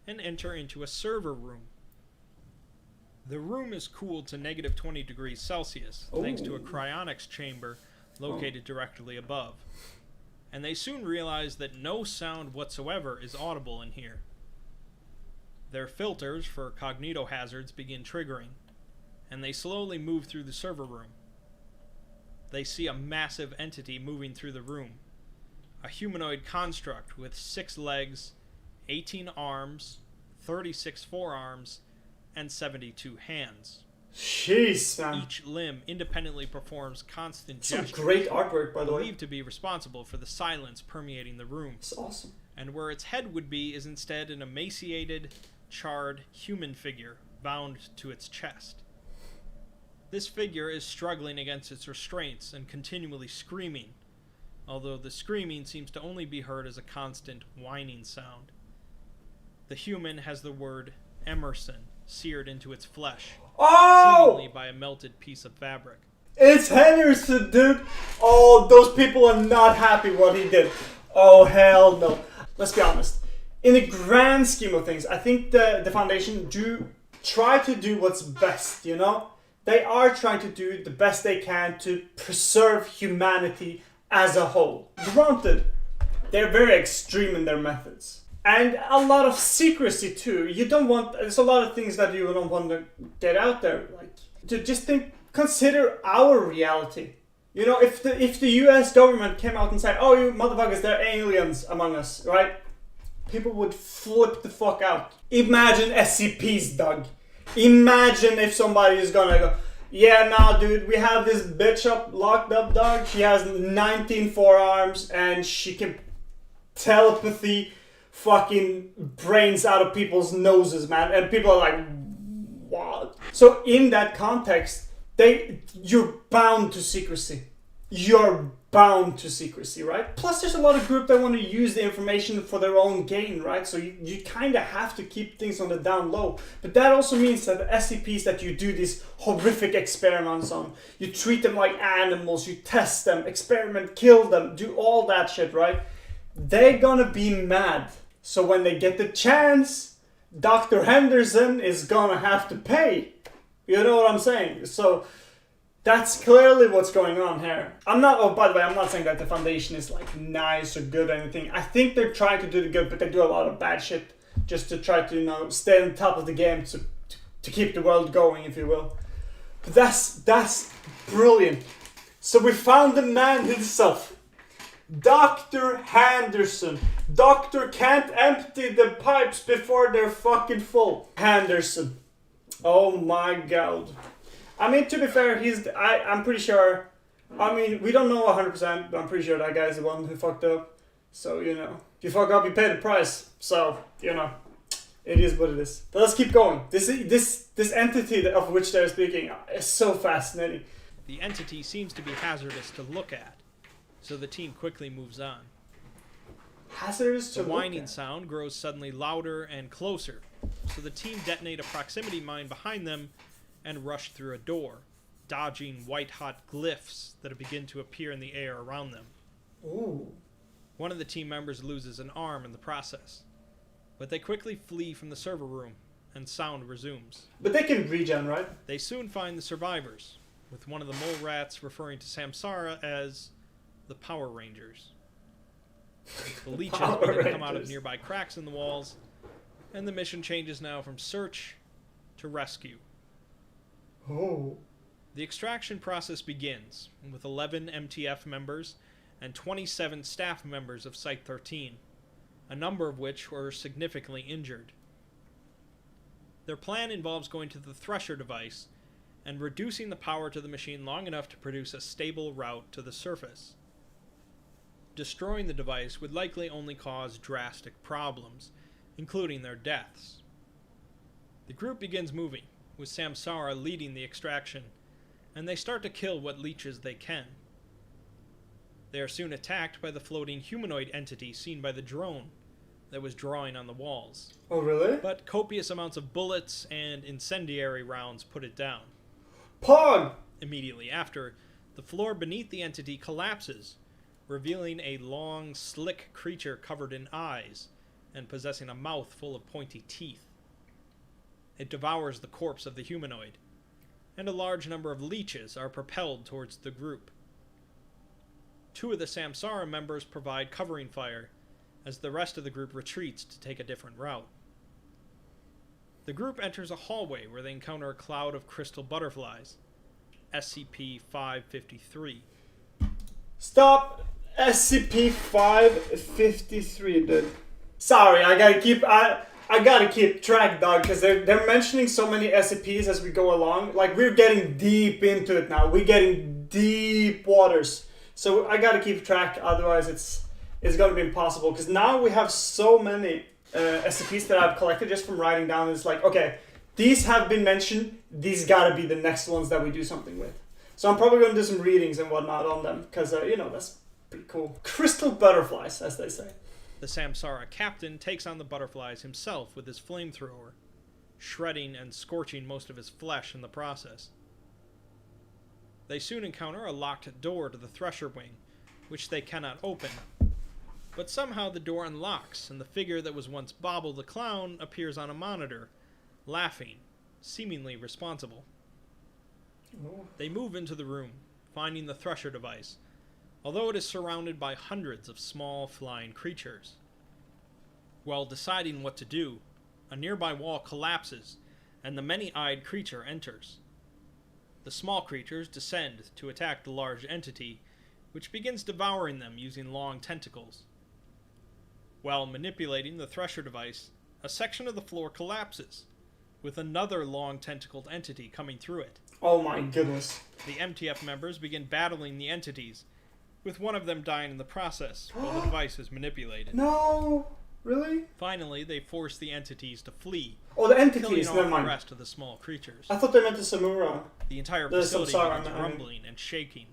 and enter into a server room. The room is cooled to negative 20 degrees Celsius, thanks to a cryonics chamber located directly above. And they soon realize that no sound whatsoever is audible in here. Their filters for cognitohazards begin triggering, and they slowly move through the server room. They see a massive entity moving through the room. A humanoid construct with 6 legs, 18 arms, 36 forearms, and 72 hands. Jeez, man. Each limb independently performs constant Some gestures. great artwork, by the way. Believed to be responsible for the silence permeating the room. It's awesome. And where its head would be is instead an emaciated, charred human figure bound to its chest. This figure is struggling against its restraints and continually screaming, although the screaming seems to only be heard as a constant whining sound. The human has the word Emerson seared into its flesh, seemingly by a melted piece of fabric. It's Henderson, dude! Oh, those people are not happy what he did. Oh, hell no. Let's be honest. In the grand scheme of things, I think the Foundation do try to do what's best, you know? They are trying to do the best they can to preserve humanity as a whole. Granted, they're very extreme in their methods. And a lot of secrecy too. There's a lot of things that you don't want to get out there. Like, to just consider our reality. You know, if the US government came out and said, oh, you motherfuckers, there are aliens among us, right? People would flip the fuck out. Imagine SCPs, Doug. Imagine if somebody is gonna go, yeah, nah, dude, we have this bitch locked up, dog. She has 19 forearms and she can telepathy fucking brains out of people's noses, man. And people are like, what? So in that context, you're bound to secrecy. You're bound to secrecy, right? Plus there's a lot of groups that want to use the information for their own gain, right? So you kind of have to keep things on the down low. But that also means that the SCPs that you do these horrific experiments on, you treat them like animals, you test them, experiment, kill them, do all that shit, right? They're gonna be mad. So when they get the chance, Dr. Henderson is gonna have to pay. You know what I'm saying? So that's clearly what's going on here. By the way, I'm not saying that the Foundation is like nice or good or anything. I think they're trying to do the good, but they do a lot of bad shit just to try to, you know, stay on top of the game to keep the world going, if you will. But that's brilliant. So we found the man himself. Dr. Henderson. Doctor can't empty the pipes before they're fucking full. Henderson. Oh my god. I mean, to be fair, I'm pretty sure, I mean, we don't know 100%, but I'm pretty sure that guy's the one who fucked up. So, you know, if you fuck up, you pay the price. So, you know, it is what it is. But let's keep going. This entity of which they're speaking is so fascinating. The entity seems to be hazardous to look at, so the team quickly moves on. Hazardous to The look whining at. sound grows suddenly louder and closer, so the team detonate a proximity mine behind them and rush through a door, dodging white-hot glyphs that begin to appear in the air around them. Ooh. One of the team members loses an arm in the process, but they quickly flee from the server room, and sound resumes. But they can regen, right? They soon find the survivors, with one of the mole rats referring to Samsara as the Power Rangers. The leeches begin to come out of nearby cracks in the walls, and the mission changes now from search to rescue. Oh. The extraction process begins, with 11 MTF members and 27 staff members of Site-13, a number of which were significantly injured. Their plan involves going to the Thresher device and reducing the power to the machine long enough to produce a stable route to the surface. Destroying the device would likely only cause drastic problems, including their deaths. The group begins moving, with Samsara leading the extraction, and they start to kill what leeches they can. They are soon attacked by the floating humanoid entity seen by the drone that was drawing on the walls. Oh, really? But copious amounts of bullets and incendiary rounds put it down. Pog! Immediately after, the floor beneath the entity collapses, revealing a long, slick creature covered in eyes and possessing a mouth full of pointy teeth. It devours the corpse of the humanoid, and a large number of leeches are propelled towards the group. 2 of the Samsara members provide covering fire, as the rest of the group retreats to take a different route. The group enters a hallway where they encounter a cloud of crystal butterflies, SCP-553. Stop! SCP-553, dude. Sorry, I gotta keep track, dog, because they're mentioning so many SCPs as we go along. Like, we're getting deep into it now. We're getting deep waters. So I gotta keep track, otherwise it's gonna be impossible. Because now we have so many SCPs that I've collected just from writing down. It's like, okay, these have been mentioned. These gotta be the next ones that we do something with. So I'm probably gonna do some readings and whatnot on them, because, you know, that's pretty cool. Crystal butterflies, as they say. The Samsara captain takes on the butterflies himself with his flamethrower, shredding and scorching most of his flesh in the process. They soon encounter a locked door to the Thresher wing, which they cannot open. But somehow the door unlocks, and the figure that was once Bobble the Clown appears on a monitor, laughing, seemingly responsible. Oh. They move into the room, finding the Thresher device, although it is surrounded by hundreds of small flying creatures. While deciding what to do, a nearby wall collapses, and the many-eyed creature enters. The small creatures descend to attack the large entity, which begins devouring them using long tentacles. While manipulating the Thresher device, a section of the floor collapses, with another long-tentacled entity coming through it. Oh my goodness. The MTF members begin battling the entities, with one of them dying in the process while the device is manipulated. No! Really? Finally, they force the entities to flee, Oh, the killing entities, off never the mind. rest of the small creatures. I thought they meant the Samura. The entire The facility Samsara, begins I mean. rumbling and shaking,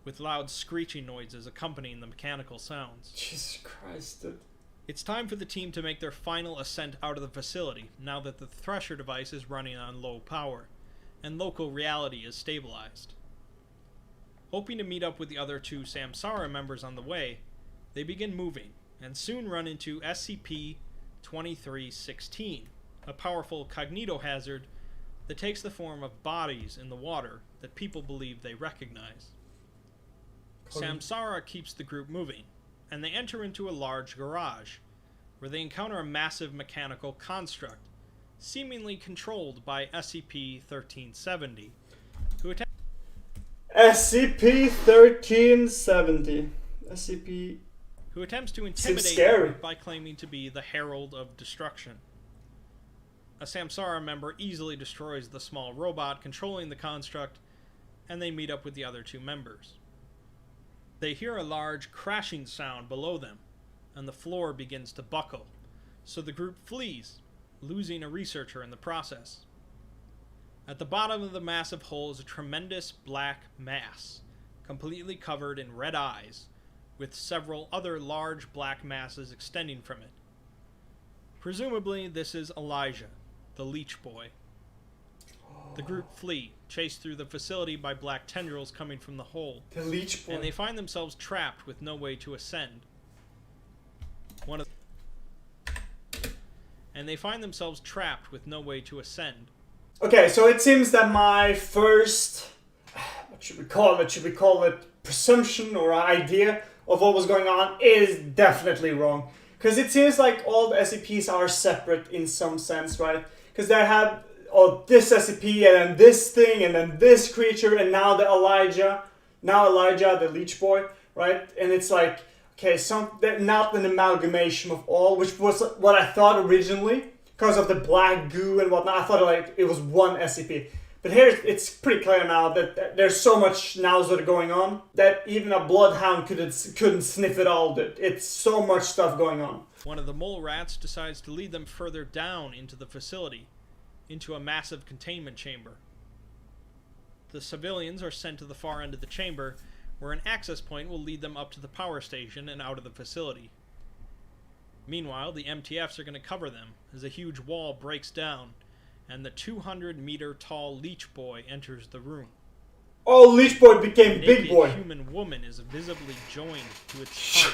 with loud screeching noises accompanying the mechanical sounds. Jesus Christ, dude. It's time for the team to make their final ascent out of the facility, now that the Thresher device is running on low power, and local reality is stabilized. Hoping to meet up with the other 2 Samsara members on the way, they begin moving, and soon run into SCP-2316, a powerful cognitohazard that takes the form of bodies in the water that people believe they recognize. Samsara keeps the group moving, and they enter into a large garage, where they encounter a massive mechanical construct, seemingly controlled by SCP-1370, who attempts SCP-1370. SCP... who attempts to intimidate scary. them by claiming to be the Herald of Destruction. A Samsara member easily destroys the small robot controlling the construct, and they meet up with the other 2 members. They hear a large crashing sound below them, and the floor begins to buckle, so the group flees, losing a researcher in the process. At the bottom of the massive hole is a tremendous black mass, completely covered in red eyes, with several other large black masses extending from it. Presumably, this is Elijah, the leech boy. The group flee, chased through the facility by black tendrils coming from the hole. The leech boy. And they find themselves trapped with no way to ascend. Okay, so it seems that my first, what should we call it? Should we call it presumption or idea of what was going on is definitely wrong. Because it seems like all the SCPs are separate in some sense, right? Because they have this SCP and then this thing and then this creature and now the Elijah, the leech boy, right? And it's like, okay, they're not an amalgamation of all, which was what I thought originally because of the black goo and whatnot. I thought like it was one SCP. But here it's pretty clear now that there's so much now sort of going on that even a bloodhound couldn't sniff it all. It's so much stuff going on. One of the mole rats decides to lead them further down into the facility, into a massive containment chamber. The civilians are sent to the far end of the chamber, where an access point will lead them up to the power station and out of the facility. Meanwhile, the MTFs are going to cover them as a huge wall breaks down, and the 200-meter-tall leech boy enters the room. Oh, leech boy became big boy. A human woman is visibly joined to its tongue,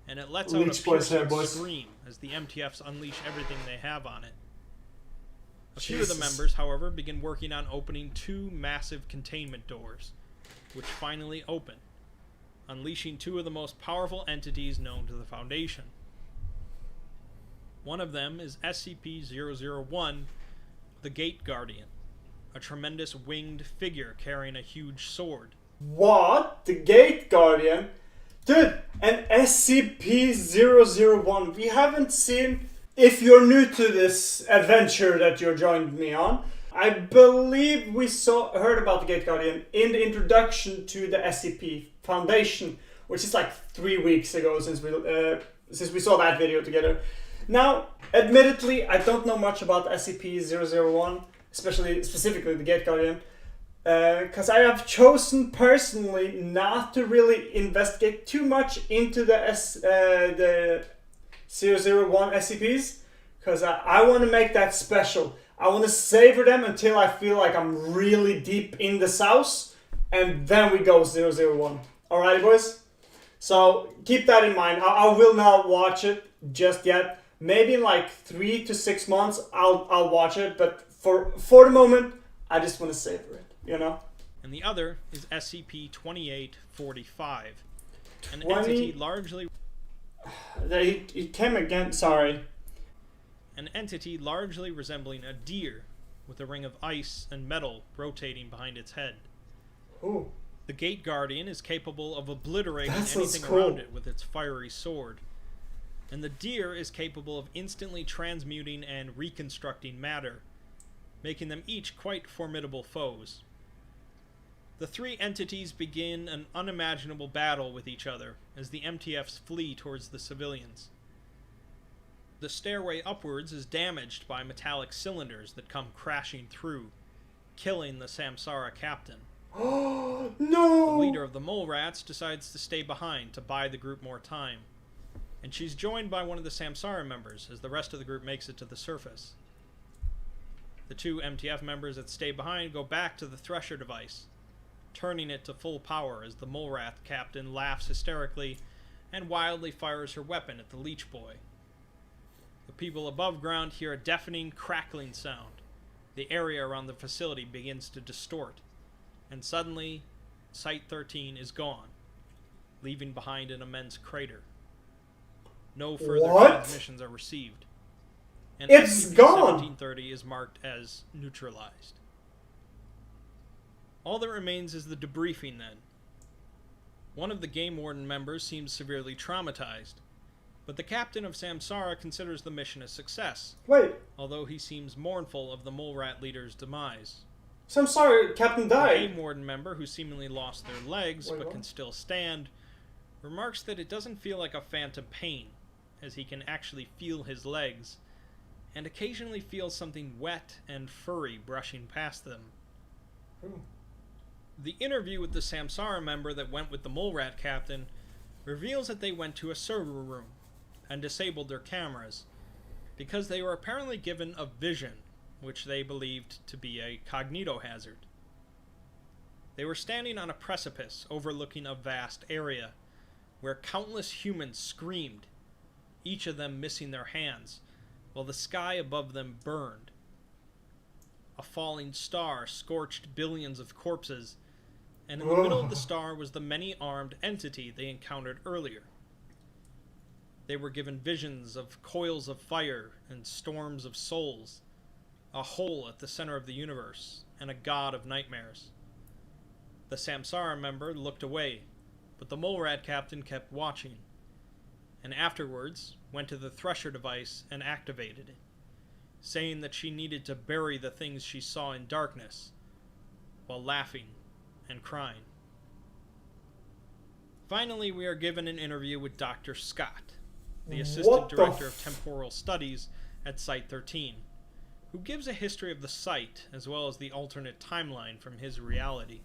and it lets out a Leech boy's hair, piercing boys. scream as the MTFs unleash everything they have on it. A few Jesus. of the members, however, begin working on opening two massive containment doors, which finally open, unleashing two of the most powerful entities known to the Foundation. One of them is SCP-001, the Gate Guardian, a tremendous winged figure carrying a huge sword. What? The Gate Guardian? Dude, an SCP-001. We haven't seen... If you're new to this adventure that you joined me on, I believe we heard about the Gate Guardian in the introduction to the SCP Foundation, which is like 3 weeks ago since we saw that video together. Now, admittedly, I don't know much about SCP-001, specifically the Gate Guardian, because I have chosen personally not to really investigate too much into the 001 SCPs, because I want to make that special. I want to savor them until I feel like I'm really deep in the sauce, and then we go 001. Alright, boys? So keep that in mind. I will not watch it just yet. Maybe in like 3 to 6 months I'll watch it, but for the moment I just want to savor it, you know? And the other is SCP-2845, an entity largely... He came again, sorry. An entity largely resembling a deer, with a ring of ice and metal rotating behind its head. Ooh. The Gate Guardian is capable of obliterating That sounds anything cool. around it with its fiery sword. And the deer is capable of instantly transmuting and reconstructing matter, making them each quite formidable foes. The three entities begin an unimaginable battle with each other as the MTFs flee towards the civilians. The stairway upwards is damaged by metallic cylinders that come crashing through, killing the Samsara captain. Oh, The no! leader of the Mole Rats decides to stay behind to buy the group more time, and she's joined by one of the Samsara members as the rest of the group makes it to the surface. The two MTF members that stay behind go back to the Thresher device, turning it to full power as the Mole Rat captain laughs hysterically and wildly fires her weapon at the Leech Boy. The people above ground hear a deafening, crackling sound. The area around the facility begins to distort, and suddenly, Site-13 is gone, leaving behind an immense crater. No further transmissions are received, and It's gone! SCP-1730 is marked as neutralized. All that remains is the debriefing then. One of the Game Warden members seems severely traumatized, but the captain of Samsara considers the mission a success, Wait, although he seems mournful of the Mole Rat leader's demise. so I'm sorry, Captain The died. Game Warden member, who seemingly lost their legs Wait, but what? can still stand, remarks that it doesn't feel like a phantom pain, as he can actually feel his legs, and occasionally feels something wet and furry brushing past them. Ooh. The interview with the Samsara member that went with the mole rat captain reveals that they went to a server room and disabled their cameras because they were apparently given a vision, which they believed to be a cognitohazard. They were standing on a precipice overlooking a vast area where countless humans screamed, each of them missing their hands, while the sky above them burned. A falling star scorched billions of corpses, and in the middle of the star was the many-armed entity they encountered earlier. They were given visions of coils of fire and storms of souls, a hole at the center of the universe, and a god of nightmares. The Samsara member looked away, but the mole rat captain kept watching, and afterwards went to the thresher device and activated it, saying that she needed to bury the things she saw in darkness, while laughing and crying. Finally, we are given an interview with Dr. Scott, the Assistant Director of Temporal Studies at Site-13, who gives a history of the site as well as the alternate timeline from his reality.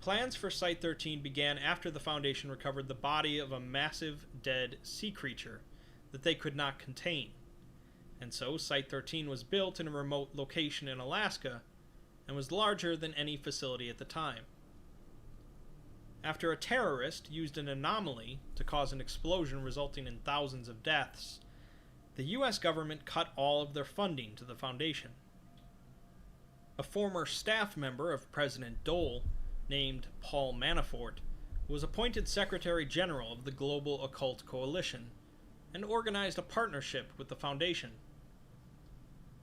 Plans for Site-13 began after the Foundation recovered the body of a massive, dead sea creature that they could not contain, and so Site-13 was built in a remote location in Alaska and was larger than any facility at the time. After a terrorist used an anomaly to cause an explosion resulting in thousands of deaths, the US government cut all of their funding to the Foundation. A former staff member of President Dole, named Paul Manafort, was appointed Secretary General of the Global Occult Coalition and organized a partnership with the Foundation.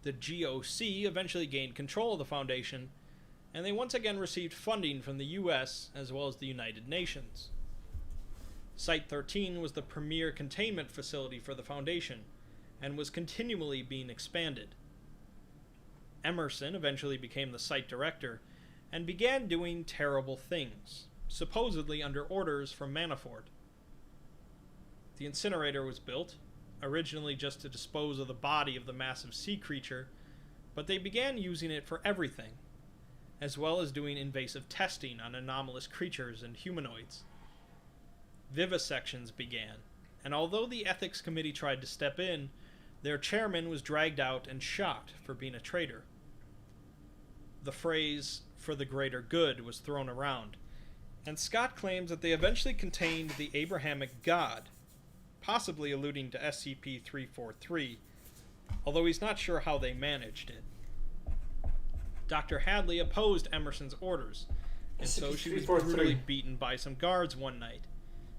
The GOC eventually gained control of the Foundation, and they once again received funding from the US as well as the United Nations. Site-13 was the premier containment facility for the Foundation, and was continually being expanded. Emerson eventually became the site director, and began doing terrible things, supposedly under orders from Manafort. The incinerator was built, originally just to dispose of the body of the massive sea creature, but they began using it for everything, as well as doing invasive testing on anomalous creatures and humanoids. Vivisections began, and although the ethics committee tried to step in, their chairman was dragged out and shot for being a traitor. The phrase, "for the greater good," was thrown around, and Scott claims that they eventually contained the Abrahamic God, possibly alluding to SCP-343, although he's not sure how they managed it. Dr. Hadley opposed Emerson's orders, and so she was brutally beaten by some guards one night,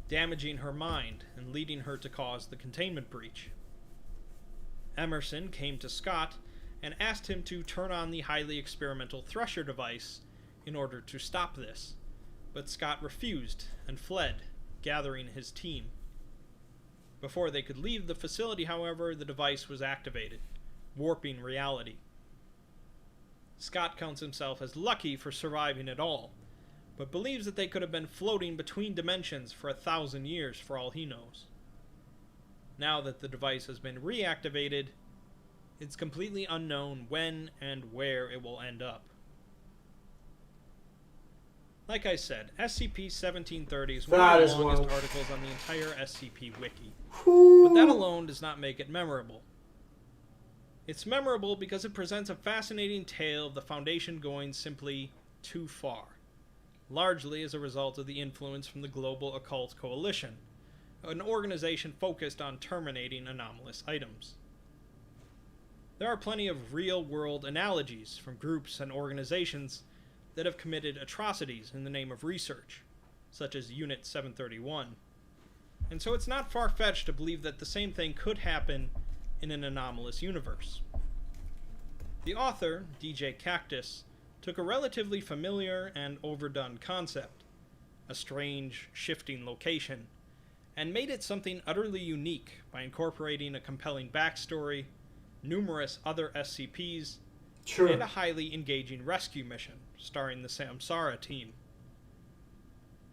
damaging her mind and leading her to cause the containment breach. Emerson came to Scott and asked him to turn on the highly experimental thresher device in order to stop this, but Scott refused and fled, gathering his team. Before they could leave the facility, however, the device was activated, warping reality. Scott counts himself as lucky for surviving at all, but believes that they could have been floating between dimensions for 1,000 years for all he knows. Now that the device has been reactivated, it's completely unknown when and where it will end up. Like I said, SCP-1730 is one of the longest articles on the entire SCP Wiki, but that alone does not make it memorable. It's memorable because it presents a fascinating tale of the Foundation going simply too far, largely as a result of the influence from the Global Occult Coalition, an organization focused on terminating anomalous items. There are plenty of real-world analogies from groups and organizations that have committed atrocities in the name of research, such as Unit 731, and so it's not far-fetched to believe that the same thing could happen in an anomalous universe. The author, DJ Cactus, took a relatively familiar and overdone concept, a strange, shifting location, and made it something utterly unique by incorporating a compelling backstory, numerous other SCPs, and a highly engaging rescue mission starring the Samsara team.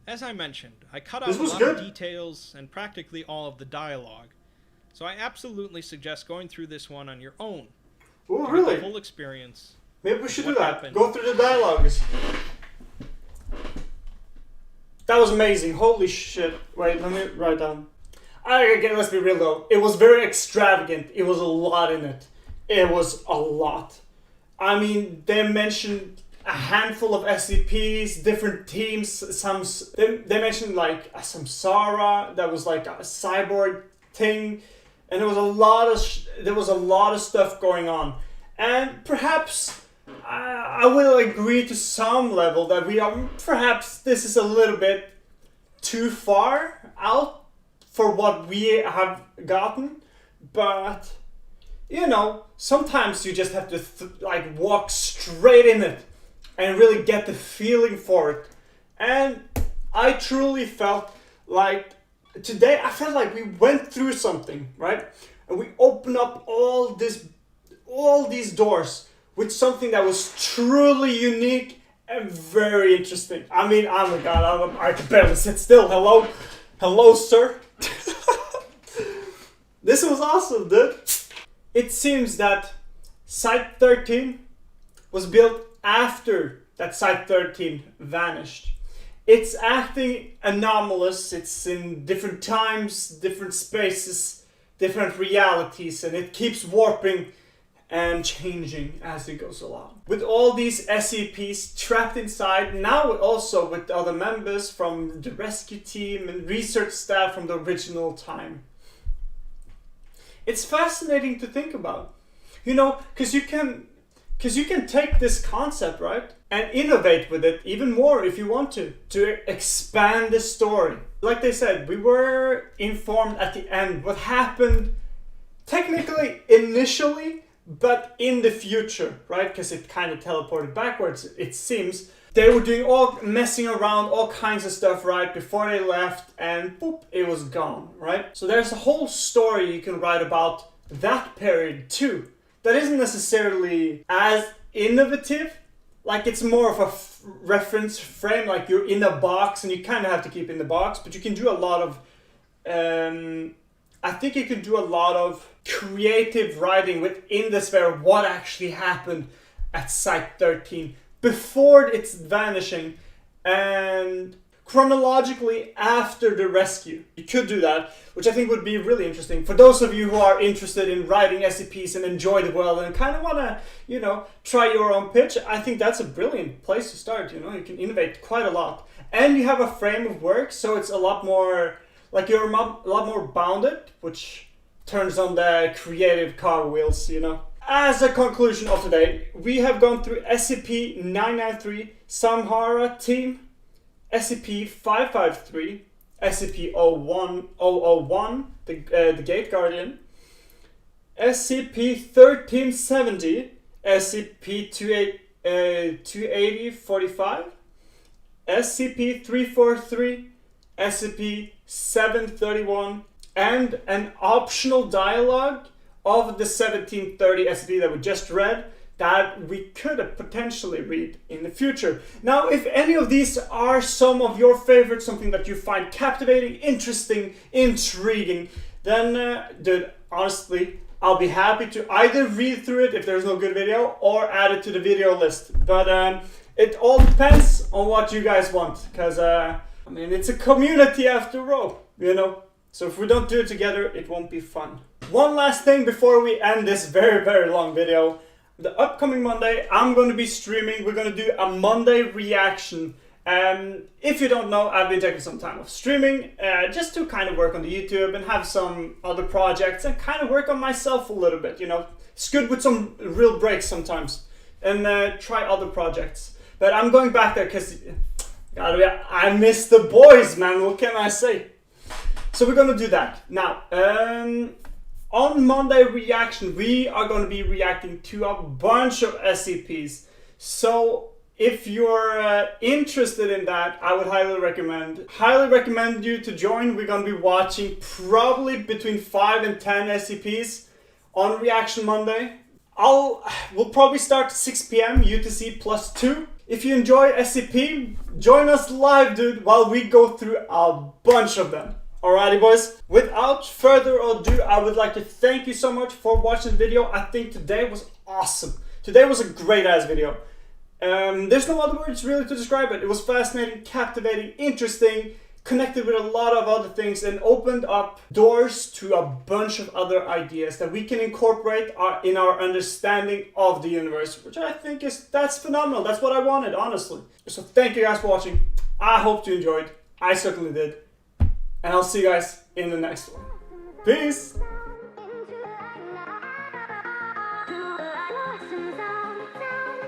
As I mentioned, I cut out This a was lot good. of details and practically all of the dialogue, so I absolutely suggest going through this one on your own. Oh, to get really? the full experience. Maybe we should do What that. happened? Go through the dialogues. That was amazing. Holy shit. Wait, let me write down. Again, let's be real though. It was very extravagant. It was a lot in it. It was a lot. I mean, they mentioned a handful of SCPs, different teams. They mentioned like a Samsara that was like a cyborg thing, and there was a lot of stuff going on. And perhaps I will agree to some level that perhaps this is a little bit too far out for what we have gotten, but you know, sometimes you just have to like walk straight in it and really get the feeling for it. And I truly felt like today, I felt like we went through something, right? And we opened up all these doors with something that was truly unique and very interesting. I mean, oh my god, I can barely sit still. Hello, sir. This was awesome, dude. It seems that Site 13 was built after that Site 13 vanished. It's acting anomalous. It's in different times, different spaces, different realities, and it keeps warping and changing as it goes along. With all these SCPs trapped inside, now also with other members from the rescue team and research staff from the original time. It's fascinating to think about, you know, because you can take this concept, right, and innovate with it even more if you want to expand the story. Like they said, we were informed at the end what happened technically initially, but in the future, right? Because it kind of teleported backwards, it seems. They were doing messing around, all kinds of stuff, right, before they left, and boop, it was gone, right? So there's a whole story you can write about that period too. That isn't necessarily as innovative, like it's more of a reference frame, like you're in a box and you kind of have to keep in the box, but you can do a lot of, I think you can do a lot of creative writing within the sphere of what actually happened at Site 13 before its vanishing and chronologically after the rescue. You could do that, which I think would be really interesting for those of you who are interested in writing SCPs and enjoy the world and kind of want to, you know, try your own pitch. I think that's a brilliant place to start. You know, you can innovate quite a lot, and you have a frame of work, so it's a lot more like you're a lot more bounded, which turns on the creative car wheels, you know. As a conclusion of today, we have gone through SCP-993 Samsara Team, SCP-553, SCP-001, the Gate Guardian, SCP-1370, SCP-280-45, SCP-343, SCP-731, and an optional dialogue of the 1730 SCP that we just read that we could potentially read in the future. Now, if any of these are some of your favorites, something that you find captivating, interesting, intriguing, then, dude, honestly, I'll be happy to either read through it if there's no good video or add it to the video list. But it all depends on what you guys want, because, I mean, it's a community after all, you know? So if we don't do it together, it won't be fun. One last thing before we end this very, very long video. The upcoming Monday, I'm going to be streaming. We're going to do a Monday reaction. If you don't know, I've been taking some time off streaming just to kind of work on the YouTube and have some other projects and kind of work on myself a little bit, you know. It's good with some real breaks sometimes and try other projects. But I'm going back there because I miss the boys, man. What can I say? So we're going to do that. Now, on Monday reaction, we are going to be reacting to a bunch of SCPs. So if you're interested in that, I would highly recommend you to join. We're going to be watching probably between 5 and 10 SCPs on Reaction Monday. We'll probably start at 6 p.m. UTC +2. If you enjoy SCP, join us live, dude, while we go through a bunch of them. Alrighty, boys. Without further ado, I would like to thank you so much for watching the video. I think today was awesome. Today was a great ass video. There's no other words really to describe it. It was fascinating, captivating, interesting, connected with a lot of other things, and opened up doors to a bunch of other ideas that we can incorporate in our understanding of the universe, which I think that's phenomenal. That's what I wanted, honestly. So thank you guys for watching. I hope you enjoyed. I certainly did. And I'll see you guys in the next one. Peace!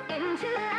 Into